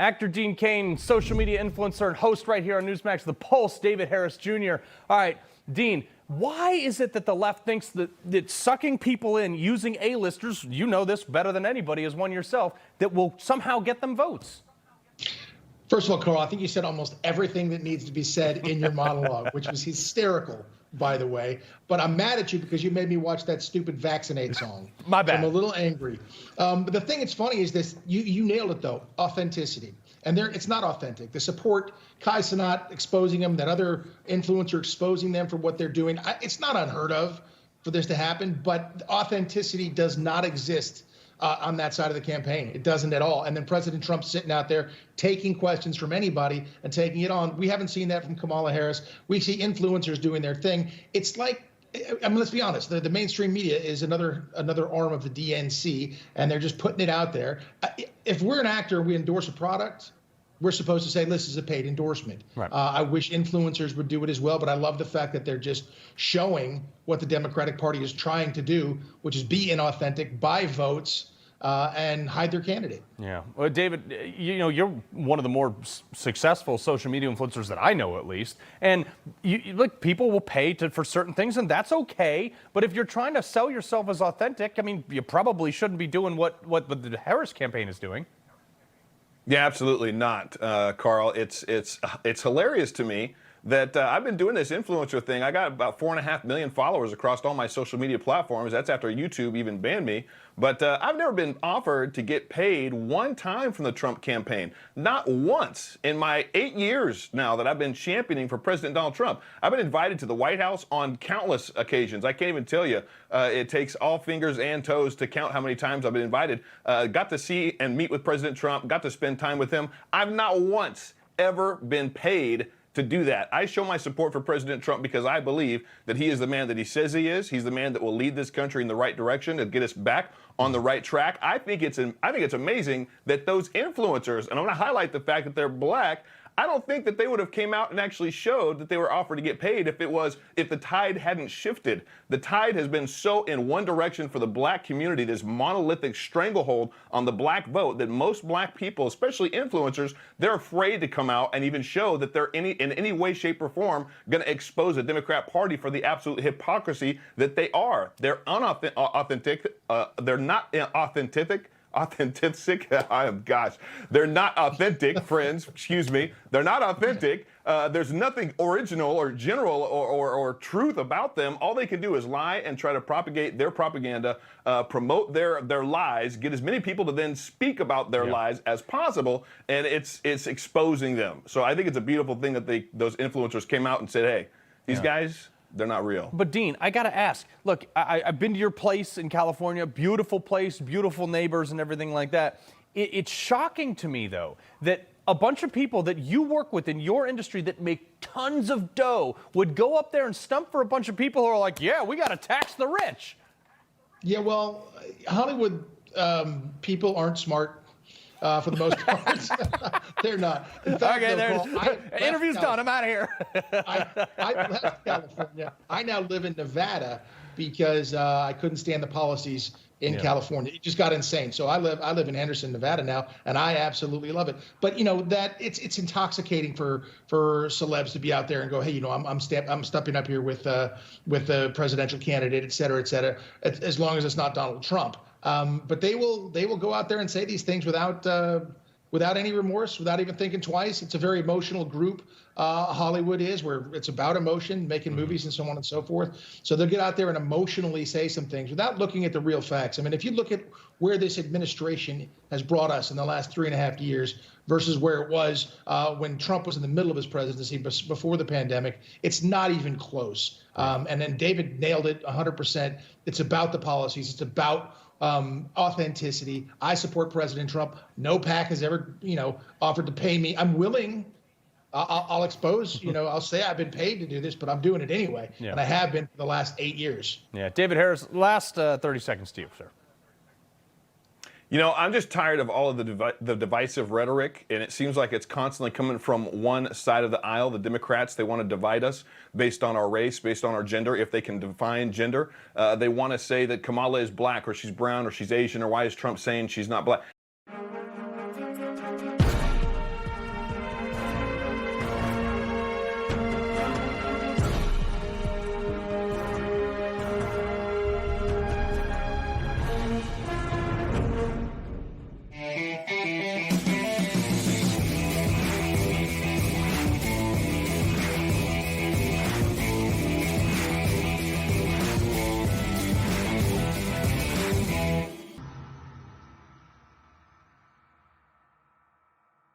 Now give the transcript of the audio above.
Actor Dean Cain, social media influencer and host right here on Newsmax, The Pulse, David Harris Jr. All right, Dean, why is it that the left thinks that sucking people in using A-listers, you know this better than anybody as one yourself, that will somehow get them votes? First of all, Carl, I think you said almost everything that needs to be said in your monologue, which was hysterical, by the way. But I'm mad at you because you made me watch that stupid Vaccinate song. My bad. So I'm a little angry. But the thing that's funny is this, you nailed it, though, authenticity. And it's not authentic. The support, Kai Cenat exposing them, that other influencer exposing them for what they're doing, it's not unheard of for this to happen, but authenticity does not exist on that side of the campaign. It doesn't at all. And then President Trump sitting out there taking questions from anybody and taking it on. We haven't seen that from Kamala Harris. We see influencers doing their thing. It's like, I mean, let's be honest, the mainstream media is another arm of the DNC, and they're just putting it out there. If we're an actor, we endorse a product, we're supposed to say this is a paid endorsement. Right. I wish influencers would do it as well, but I love the fact that they're just showing what the Democratic Party is trying to do, which is be inauthentic, buy votes, and hide their candidate. Yeah. Well, David, you know, you're one of the more successful social media influencers that I know, at least. And look, people will pay for certain things, and that's okay. But if you're trying to sell yourself as authentic, I mean, you probably shouldn't be doing what the Harris campaign is doing. Yeah, absolutely not, Carl. It's hilarious to me that I've been doing this influencer thing. I got about 4.5 million followers across all my social media platforms. That's after YouTube even banned me. But I've never been offered to get paid one time from the Trump campaign. Not once in my 8 years now that I've been championing for President Donald Trump. I've been invited to the White House on countless occasions. I can't even tell you. It takes all fingers and toes to count how many times I've been invited. Got to see and meet with President Trump, got to spend time with him. I've not once ever been paid to do that. I show my support for President Trump because I believe that he is the man that he says he is. He's the man that will lead this country in the right direction and get us back on the right track. I think it's amazing that those influencers, and I'm going to highlight the fact that they're black, I don't think that they would have came out and actually showed that they were offered to get paid if the tide hadn't shifted. The tide has been so in one direction for the black community, this monolithic stranglehold on the black vote, that most black people, especially influencers, they're afraid to come out and even show that they're in any way, shape, or form going to expose the Democrat Party for the absolute hypocrisy that they are. They're unauthentic. They're not authentic. They're not authentic, friends. Excuse me. They're not authentic. There's nothing original or general or truth about them. All they can do is lie and try to propagate their propaganda, promote their lies, get as many people to then speak about their lies as possible, and it's exposing them. So I think it's a beautiful thing that those influencers came out and said, hey, these guys, they're not real. But Dean, I got to ask, look, I've been to your place in California, beautiful place, beautiful neighbors and everything like that. It's shocking to me, though, that a bunch of people that you work with in your industry that make tons of dough would go up there and stump for a bunch of people who are like, yeah, we got to tax the rich. Yeah, well, Hollywood people aren't smart. For the most part, they're not. In fact, okay, interview's done. I'm out of here. I left California. I now live in Nevada because I couldn't stand the policies in California. It just got insane. So I live in Henderson, Nevada now, and I absolutely love it. But you know that it's intoxicating for celebs to be out there and go, hey, you know, I'm stepping up here with the presidential candidate, et cetera, as long as it's not Donald Trump. But they will go out there and say these things without any remorse, without even thinking twice. It's a very emotional group. Hollywood is, where it's about emotion, making movies and so on and so forth. So they'll get out there and emotionally say some things without looking at the real facts. I mean, if you look at where this administration has brought us in the last 3.5 years versus where it was when Trump was in the middle of his presidency before the pandemic, it's not even close. And then David nailed it 100%. It's about the policies. It's about authenticity. I support President Trump. No PAC has ever, offered to pay me. I'm willing. I'll expose, I'll say I've been paid to do this, but I'm doing it anyway. Yeah. And I have been for the last 8 years. Yeah. David Harris, last 30 seconds to you, sir. You know, I'm just tired of all of the divisive rhetoric, and it seems like it's constantly coming from one side of the aisle. The Democrats, they want to divide us based on our race, based on our gender, if they can define gender. They want to say that Kamala is black or she's brown or she's Asian, or why is Trump saying she's not black?